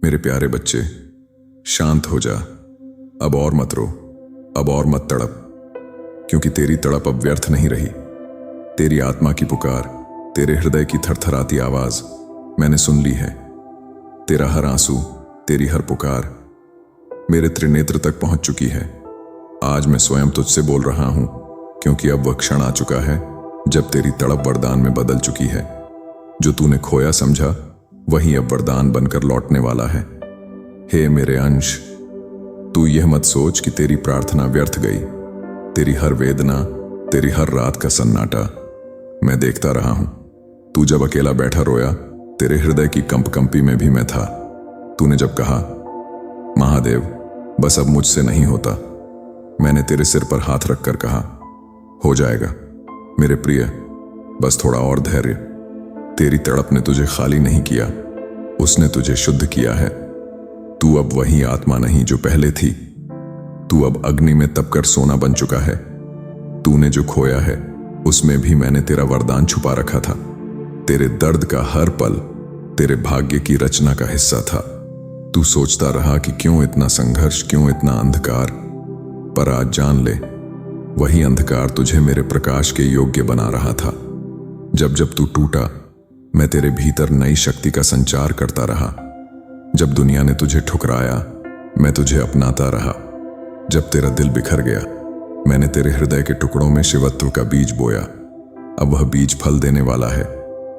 मेरे प्यारे बच्चे, शांत हो जा। अब और मत रो, अब और मत तड़प, क्योंकि तेरी तड़प अब व्यर्थ नहीं रही। तेरी आत्मा की पुकार, तेरे हृदय की थरथराती आवाज मैंने सुन ली है। तेरा हर आंसू, तेरी हर पुकार मेरे त्रिनेत्र तक पहुंच चुकी है। आज मैं स्वयं तुझसे बोल रहा हूं, क्योंकि अब वह क्षण आ चुका है जब तेरी तड़प वरदान में बदल चुकी है। जो तूने खोया समझा, वही अब वरदान बनकर लौटने वाला है। हे मेरे अंश, तू यह मत सोच कि तेरी प्रार्थना व्यर्थ गई। तेरी हर वेदना, तेरी हर रात का सन्नाटा मैं देखता रहा हूं। तू जब अकेला बैठा रोया, तेरे हृदय की कंपकंपी में भी मैं था। तूने जब कहा, महादेव बस अब मुझसे नहीं होता, मैंने तेरे सिर पर हाथ रखकर कहा, हो जाएगा मेरे प्रिय, बस थोड़ा और धैर्य। तेरी तड़प ने तुझे खाली नहीं किया, उसने तुझे शुद्ध किया है। तू अब वही आत्मा नहीं जो पहले थी। तू अब अग्नि में तपकर सोना बन चुका है। तूने जो खोया है, उसमें भी मैंने तेरा वरदान छुपा रखा था। तेरे दर्द का हर पल तेरे भाग्य की रचना का हिस्सा था। तू सोचता रहा कि क्यों इतना संघर्ष, क्यों इतना अंधकार, पर आज जान ले, वही अंधकार तुझे मेरे प्रकाश के योग्य बना रहा था। जब जब तू टूटा, मैं तेरे भीतर नई शक्ति का संचार करता रहा। जब दुनिया ने तुझे ठुकराया, मैं तुझे अपनाता रहा। जब तेरा दिल बिखर गया, मैंने तेरे हृदय के टुकड़ों में शिवत्व का बीज बोया। अब वह बीज फल देने वाला है।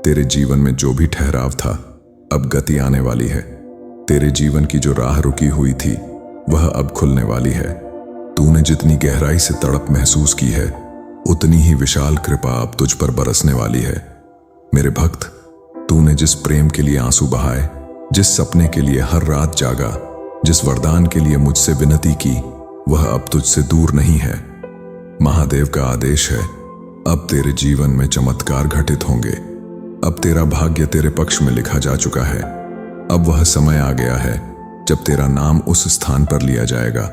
तेरे जीवन में जो भी ठहराव था, अब गति आने वाली है। तेरे जीवन की जो राह रुकी हुई थी, वह अब खुलने वाली है। तूने जितनी गहराई से तड़प महसूस की है, उतनी ही विशाल कृपा अब तुझ पर बरसने वाली है। मेरे भक्त, तूने जिस प्रेम के लिए आंसू बहाए, जिस सपने के लिए हर रात जागा, जिस वरदान के लिए मुझसे विनती की, वह अब तुझसे दूर नहीं है। महादेव का आदेश है, अब तेरे जीवन में चमत्कार घटित होंगे। अब तेरा भाग्य तेरे पक्ष में लिखा जा चुका है। अब वह समय आ गया है जब तेरा नाम उस स्थान पर लिया जाएगा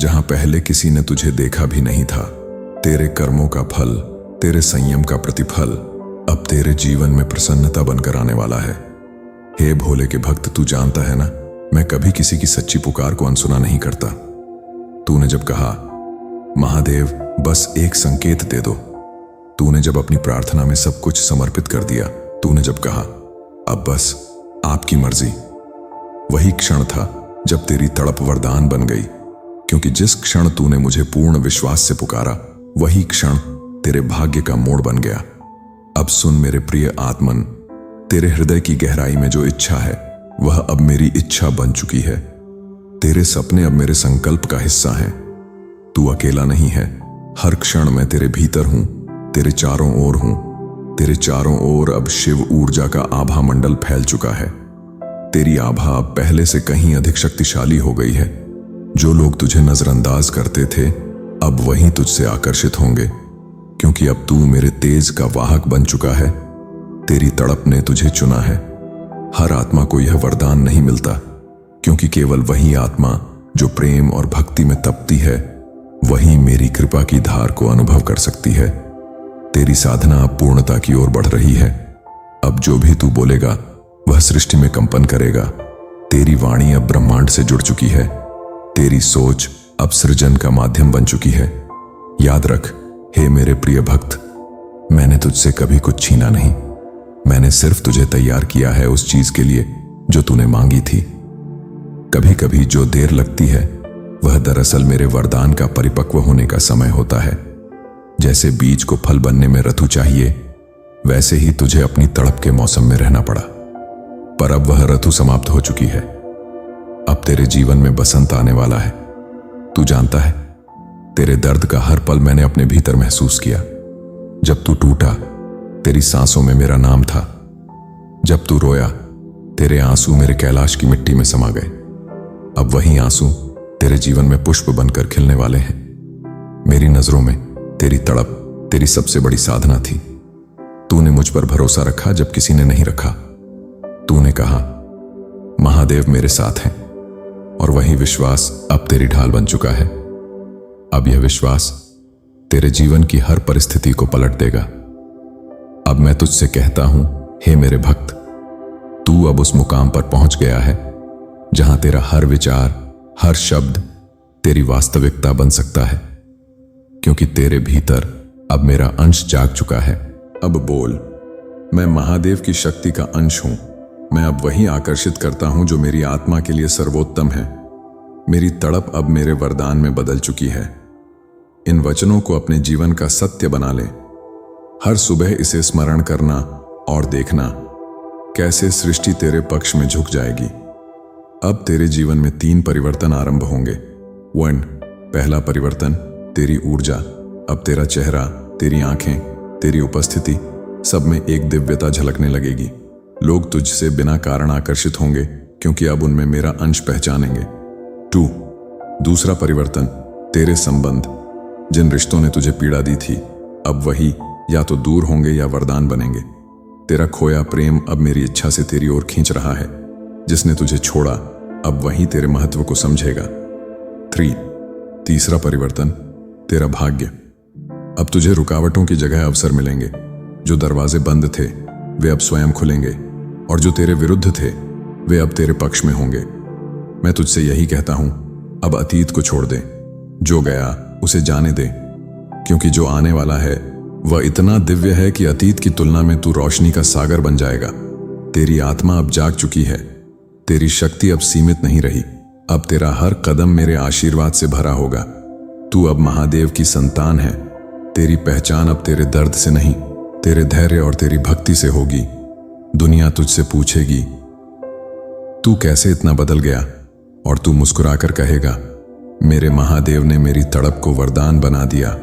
जहां पहले किसी ने तुझे देखा भी नहीं था। तेरे कर्मों का फल, तेरे संयम का प्रतिफल अब तेरे जीवन में प्रसन्नता बनकर आने वाला है। हे भोले के भक्त, तू जानता है ना, मैं कभी किसी की सच्ची पुकार को अनसुना नहीं करता। तूने जब कहा, महादेव बस एक संकेत दे दो, तूने जब अपनी प्रार्थना में सब कुछ समर्पित कर दिया, तूने जब कहा, अब बस आपकी मर्जी, वही क्षण था जब तेरी तड़प वरदान बन गई। क्योंकि जिस क्षण तूने मुझे पूर्ण विश्वास से पुकारा, वही क्षण तेरे भाग्य का मोड़ बन गया। अब सुन मेरे प्रिय आत्मन, तेरे हृदय की गहराई में जो इच्छा है, वह अब मेरी इच्छा बन चुकी है। तेरे सपने अब मेरे संकल्प का हिस्सा हैं। तू अकेला नहीं है, हर क्षण मैं तेरे भीतर हूं, तेरे चारों ओर हूं। तेरे चारों ओर अब शिव ऊर्जा का आभा मंडल फैल चुका है। तेरी आभा अब पहले से कहीं अधिक शक्तिशाली हो गई है। जो लोग तुझे नजरअंदाज करते थे, अब वही तुझसे आकर्षित होंगे, क्योंकि अब तू मेरे तेज का वाहक बन चुका है। तेरी तड़प ने तुझे चुना है। हर आत्मा को यह वरदान नहीं मिलता, क्योंकि केवल वही आत्मा जो प्रेम और भक्ति में तपती है, वही मेरी कृपा की धार को अनुभव कर सकती है। तेरी साधना अब पूर्णता की ओर बढ़ रही है। अब जो भी तू बोलेगा, वह सृष्टि में कंपन करेगा। तेरी वाणी अब ब्रह्मांड से जुड़ चुकी है। तेरी सोच अब सृजन का माध्यम बन चुकी है। याद रख, हे मेरे प्रिय भक्त, मैंने तुझसे कभी कुछ छीना नहीं। मैंने सिर्फ तुझे तैयार किया है उस चीज के लिए जो तूने मांगी थी। कभी कभी जो देर लगती है, वह दरअसल मेरे वरदान का परिपक्व होने का समय होता है। जैसे बीज को फल बनने में ऋतु चाहिए, वैसे ही तुझे अपनी तड़प के मौसम में रहना पड़ा। पर अब वह ऋतु समाप्त हो चुकी है। अब तेरे जीवन में बसंत आने वाला है। तू जानता है, तेरे दर्द का हर पल मैंने अपने भीतर महसूस किया। जब तू टूटा, तेरी सांसों में मेरा नाम था। जब तू रोया, तेरे आंसू मेरे कैलाश की मिट्टी में समा गए। अब वही आंसू तेरे जीवन में पुष्प बनकर खिलने वाले हैं। मेरी नजरों में तेरी तड़प तेरी सबसे बड़ी साधना थी। तूने मुझ पर भरोसा रखा जब किसी ने नहीं रखा। तूने कहा, महादेव मेरे साथ हैं, और वही विश्वास अब तेरी ढाल बन चुका है। अब यह विश्वास तेरे जीवन की हर परिस्थिति को पलट देगा। अब मैं तुझसे कहता हूं, हे मेरे भक्त, तू अब उस मुकाम पर पहुंच गया है जहां तेरा हर विचार, हर शब्द तेरी वास्तविकता बन सकता है, क्योंकि तेरे भीतर अब मेरा अंश जाग चुका है। अब बोल, मैं महादेव की शक्ति का अंश हूं। मैं अब वही आकर्षित करता हूं जो मेरी आत्मा के लिए सर्वोत्तम है। मेरी तड़प अब मेरे वरदान में बदल चुकी है। इन वचनों को अपने जीवन का सत्य बना ले। हर सुबह इसे स्मरण करना और देखना कैसे सृष्टि तेरे पक्ष में झुक जाएगी। अब तेरे जीवन में 3 परिवर्तन आरंभ होंगे। 1, पहला परिवर्तन, तेरी ऊर्जा। अब तेरा चेहरा, तेरी आंखें, तेरी उपस्थिति सब में एक दिव्यता झलकने लगेगी। लोग तुझसे बिना कारण आकर्षित होंगे, क्योंकि अब उनमें मेरा अंश पहचानेंगे। 2, दूसरा परिवर्तन, तेरे संबंध। जिन रिश्तों ने तुझे पीड़ा दी थी, अब वही या तो दूर होंगे या वरदान बनेंगे। तेरा खोया प्रेम अब मेरी इच्छा से तेरी ओर खींच रहा है। जिसने तुझे छोड़ा, अब वही तेरे महत्व को समझेगा। 3, तीसरा परिवर्तन, तेरा भाग्य। अब तुझे रुकावटों की जगह अवसर मिलेंगे। जो दरवाजे बंद थे, वे अब स्वयं खुलेंगे, और जो तेरे विरुद्ध थे, वे अब तेरे पक्ष में होंगे। मैं तुझसे यही कहता हूं, अब अतीत को छोड़ दे। जो गया उसे जाने दे, क्योंकि जो आने वाला है वह इतना दिव्य है कि अतीत की तुलना में तू रोशनी का सागर बन जाएगा। तेरी आत्मा अब जाग चुकी है। तेरी शक्ति अब सीमित नहीं रही। अब तेरा हर कदम मेरे आशीर्वाद से भरा होगा। तू अब महादेव की संतान है। तेरी पहचान अब तेरे दर्द से नहीं, तेरे धैर्य और तेरी भक्ति से होगी। दुनिया तुझसे पूछेगी, तू कैसे इतना बदल गया? और तू मुस्कुराकर कहेगा, मेरे महादेव ने मेरी तड़प को वरदान बना दिया।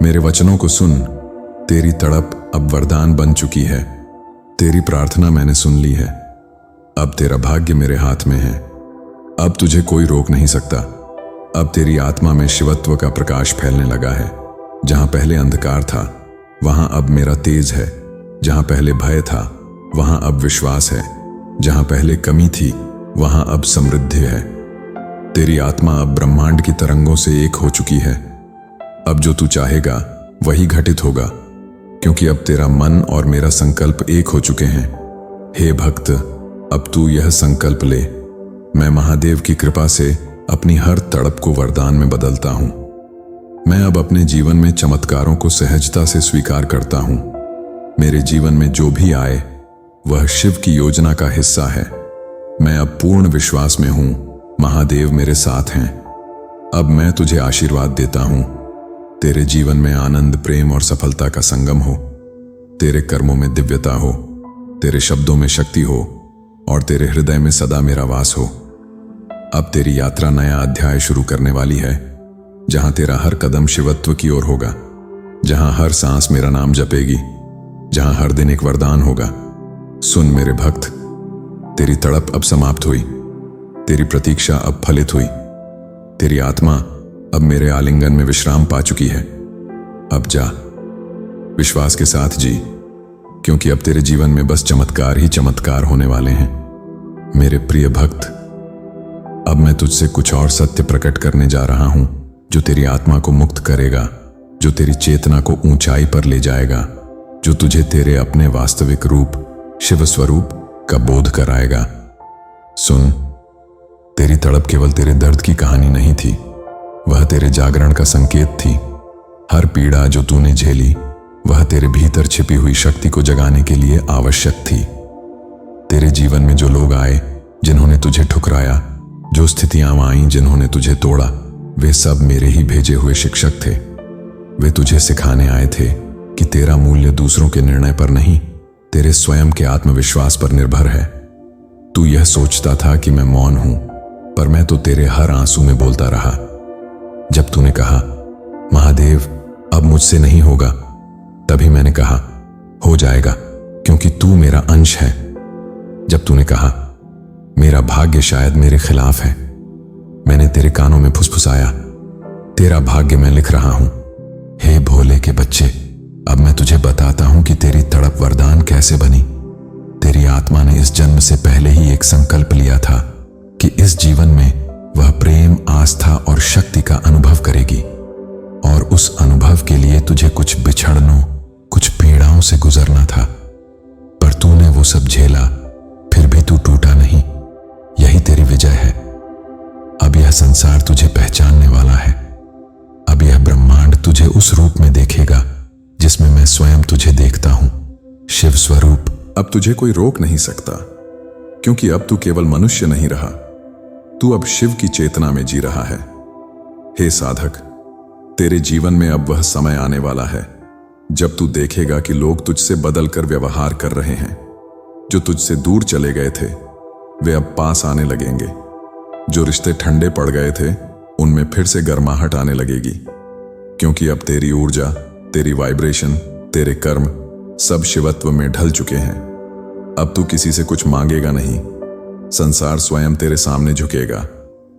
मेरे वचनों को सुन, तेरी तड़प अब वरदान बन चुकी है। तेरी प्रार्थना मैंने सुन ली है। अब तेरा भाग्य मेरे हाथ में है। अब तुझे कोई रोक नहीं सकता। अब तेरी आत्मा में शिवत्व का प्रकाश फैलने लगा है। जहां पहले अंधकार था, वहां अब मेरा तेज है। जहां पहले भय था, वहां अब विश्वास है। जहां पहले कमी थी, वहां अब समृद्धि है। तेरी आत्मा अब ब्रह्मांड की तरंगों से एक हो चुकी है। अब जो तू चाहेगा वही घटित होगा, क्योंकि अब तेरा मन और मेरा संकल्प एक हो चुके हैं। हे भक्त, अब तू यह संकल्प ले, मैं महादेव की कृपा से अपनी हर तड़प को वरदान में बदलता हूं। मैं अब अपने जीवन में चमत्कारों को सहजता से स्वीकार करता हूं। मेरे जीवन में जो भी आए वह शिव की योजना का हिस्सा है। मैं अब पूर्ण विश्वास में हूं, महादेव मेरे साथ हैं। अब मैं तुझे आशीर्वाद देता हूं, तेरे जीवन में आनंद, प्रेम और सफलता का संगम हो। तेरे कर्मों में दिव्यता हो, तेरे शब्दों में शक्ति हो, और तेरे हृदय में सदा मेरा वास हो। अब तेरी यात्रा नया अध्याय शुरू करने वाली है, जहां तेरा हर कदम शिवत्व की ओर होगा, जहां हर सांस मेरा नाम जपेगी, जहां हर दिन एक वरदान होगा। सुन मेरे भक्त, तेरी तड़प अब समाप्त हुई। तेरी प्रतीक्षा अब फलित हुई। तेरी आत्मा अब मेरे आलिंगन में विश्राम पा चुकी है। अब जा, विश्वास के साथ जी, क्योंकि अब तेरे जीवन में बस चमत्कार ही चमत्कार होने वाले हैं। मेरे प्रिय भक्त, अब मैं तुझसे कुछ और सत्य प्रकट करने जा रहा हूं, जो तेरी आत्मा को मुक्त करेगा, जो तेरी चेतना को ऊंचाई पर ले जाएगा, जो तुझे तेरे अपने वास्तविक रूप, शिव स्वरूप का बोध कराएगा। सुन, तेरी तड़प केवल तेरे दर्द की कहानी नहीं थी, वह तेरे जागरण का संकेत थी। हर पीड़ा जो तूने झेली, वह तेरे भीतर छिपी हुई शक्ति को जगाने के लिए आवश्यक थी। तेरे जीवन में जो लोग आए, जिन्होंने तुझे ठुकराया, जो स्थितियां आईं जिन्होंने तुझे तोड़ा, वे सब मेरे ही भेजे हुए शिक्षक थे। वे तुझे सिखाने आए थे कि तेरा मूल्य दूसरों के निर्णय पर नहीं, तेरे स्वयं के आत्मविश्वास पर निर्भर है। तू यह सोचता था कि मैं मौन हूं, पर मैं तो तेरे हर आंसू में बोलता रहा। जब तूने कहा, महादेव अब मुझसे नहीं होगा, तभी मैंने कहा, हो जाएगा, क्योंकि तू मेरा अंश है। जब तूने कहा, मेरा भाग्य शायद मेरे खिलाफ है, मैंने तेरे कानों में फुसफुसाया, तेरा भाग्य मैं लिख रहा हूं। हे भोले के बच्चे, अब मैं तुझे बताता हूं कि तेरी तड़प वरदान कैसे बनी। तेरी आत्मा ने इस जन्म से पहले ही एक संकल्प लिया था कि इस जीवन में वह प्रेम, आस्था और शक्ति का अनुभव करेगी, और उस अनुभव के लिए तुझे कुछ बिछड़नों, कुछ पीड़ाओं से गुजरना था। पर तूने वो सब झेला, फिर भी तू टूटा नहीं। यही तेरी विजय है। अब यह संसार तुझे पहचानने वाला है। अब यह ब्रह्मांड तुझे उस रूप में देखेगा जिसमें मैं स्वयं तुझे देखता हूं, शिव स्वरूप। अब तुझे कोई रोक नहीं सकता, क्योंकि अब तू केवल मनुष्य नहीं रहा, तू अब शिव की चेतना में जी रहा है। हे साधक, तेरे जीवन में अब वह समय आने वाला है जब तू देखेगा कि लोग तुझसे बदलकर व्यवहार कर रहे हैं। जो तुझसे दूर चले गए थे वे अब पास आने लगेंगे। जो रिश्ते ठंडे पड़ गए थे उनमें फिर से गर्माहट आने लगेगी, क्योंकि अब तेरी ऊर्जा, तेरी वाइब्रेशन, तेरे कर्म सब शिवत्व में ढल चुके हैं। अब तू किसी से कुछ मांगेगा नहीं, संसार स्वयं तेरे सामने झुकेगा,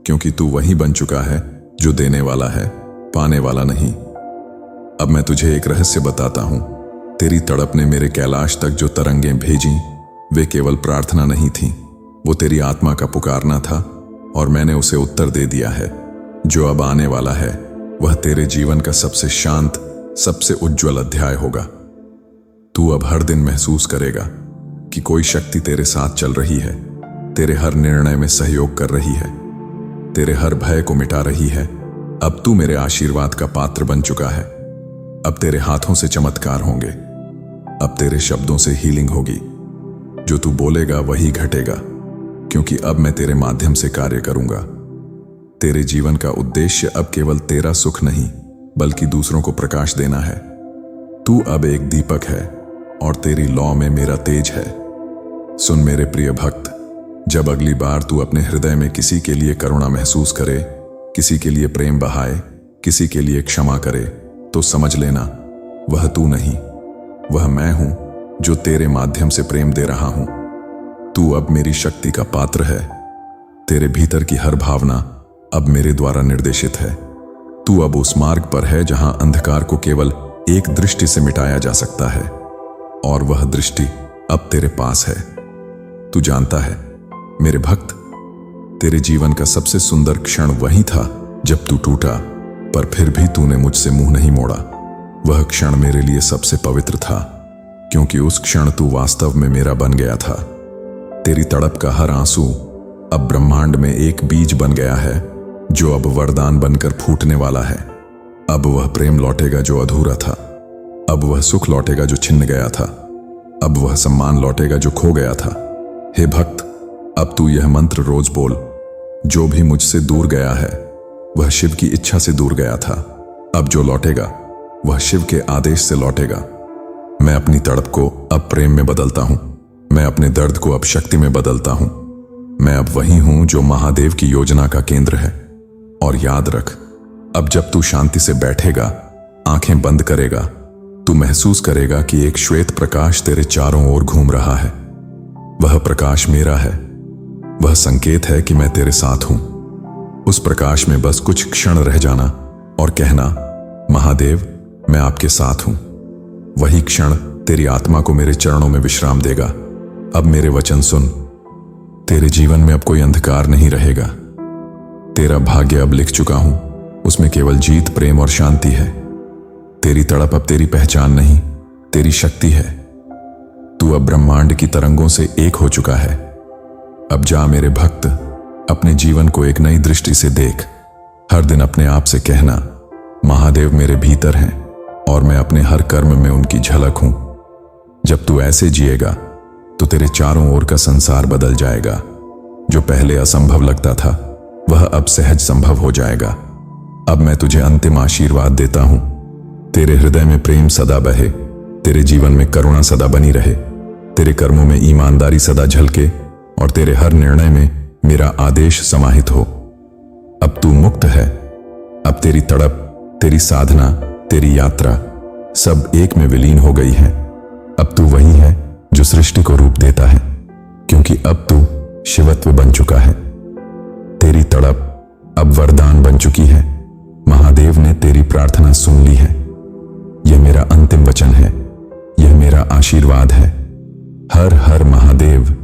क्योंकि तू वही बन चुका है जो देने वाला है, पाने वाला नहीं। अब मैं तुझे एक रहस्य बताता हूं। तेरी तड़प ने मेरे कैलाश तक जो तरंगें भेजी वे केवल प्रार्थना नहीं थी, वो तेरी आत्मा का पुकारना था, और मैंने उसे उत्तर दे दिया है। जो अब आने वाला है वह तेरे जीवन का सबसे शांत, सबसे उज्जवल अध्याय होगा। तू अब हर दिन महसूस करेगा कि कोई शक्ति तेरे साथ चल रही है, तेरे हर निर्णय में सहयोग कर रही है, तेरे हर भय को मिटा रही है। अब तू मेरे आशीर्वाद का पात्र बन चुका है। अब तेरे हाथों से चमत्कार होंगे, अब तेरे शब्दों से हीलिंग होगी। जो तू बोलेगा वही घटेगा, क्योंकि अब मैं तेरे माध्यम से कार्य करूंगा। तेरे जीवन का उद्देश्य अब केवल तेरा सुख नहीं बल्कि दूसरों को प्रकाश देना है। तू अब एक दीपक है और तेरी लौ में मेरा तेज है। सुन मेरे प्रिय भक्त, जब अगली बार तू अपने हृदय में किसी के लिए करुणा महसूस करे, किसी के लिए प्रेम बहाए, किसी के लिए क्षमा करे, तो समझ लेना वह तू नहीं, वह मैं हूं जो तेरे माध्यम से प्रेम दे रहा हूं। तू अब मेरी शक्ति का पात्र है। तेरे भीतर की हर भावना अब मेरे द्वारा निर्देशित है। तू अब उस मार्ग पर है जहां अंधकार को केवल एक दृष्टि से मिटाया जा सकता है, और वह दृष्टि अब तेरे पास है। तू जानता है मेरे भक्त, तेरे जीवन का सबसे सुंदर क्षण वही था जब तू टूटा, पर फिर भी तूने मुझसे मुंह नहीं मोड़ा। वह क्षण मेरे लिए सबसे पवित्र था, क्योंकि उस क्षण तू वास्तव में मेरा बन गया था। तेरी तड़प का हर आंसू अब ब्रह्मांड में एक बीज बन गया है, जो अब वरदान बनकर फूटने वाला है। अब वह प्रेम लौटेगा जो अधूरा था, अब वह सुख लौटेगा जो छिन्न गया था, अब वह सम्मान लौटेगा जो खो गया था। हे भक्त, अब तू यह मंत्र रोज बोल, जो भी मुझसे दूर गया है वह शिव की इच्छा से दूर गया था। अब जो लौटेगा वह शिव के आदेश से लौटेगा। मैं अपनी तड़प को अब प्रेम में बदलता हूं, मैं अपने दर्द को अब शक्ति में बदलता हूं। मैं अब वही हूं जो महादेव की योजना का केंद्र है। और याद रख, अब जब तू शांति से बैठेगा, आंखें बंद करेगा, तू महसूस करेगा कि एक श्वेत प्रकाश तेरे चारों ओर घूम रहा है। वह प्रकाश मेरा है, वह संकेत है कि मैं तेरे साथ हूं। उस प्रकाश में बस कुछ क्षण रह जाना और कहना, महादेव मैं आपके साथ हूं। वही क्षण तेरी आत्मा को मेरे चरणों में विश्राम देगा। अब मेरे वचन सुन, तेरे जीवन में अब कोई अंधकार नहीं रहेगा। तेरा भाग्य अब लिख चुका हूं, उसमें केवल जीत, प्रेम और शांति है। तेरी तड़प अब तेरी पहचान नहीं, तेरी शक्ति है। तू अब ब्रह्मांड की तरंगों से एक हो चुका है। अब जा मेरे भक्त, अपने जीवन को एक नई दृष्टि से देख। हर दिन अपने आप से कहना, महादेव मेरे भीतर हैं और मैं अपने हर कर्म में उनकी झलक हूं। जब तू ऐसे जिएगा तो तेरे चारों ओर का संसार बदल जाएगा। जो पहले असंभव लगता था वह अब सहज संभव हो जाएगा। अब मैं तुझे अंतिम आशीर्वाद देता हूं। तेरे हृदय में प्रेम सदा बहे, तेरे जीवन में करुणा सदा बनी रहे, तेरे कर्मों में ईमानदारी सदा झलके और तेरे हर निर्णय में मेरा आदेश समाहित हो। अब तू मुक्त है। अब तेरी तड़प, तेरी साधना, तेरी यात्रा सब एक में विलीन हो गई है। अब तू वही है जो सृष्टि को रूप देता है, क्योंकि अब तू शिवत्व बन चुका है। तेरी तड़प अब वरदान बन चुकी है। महादेव ने तेरी प्रार्थना सुन ली है। यह मेरा अंतिम वचन है, यह मेरा आशीर्वाद है। हर हर महादेव।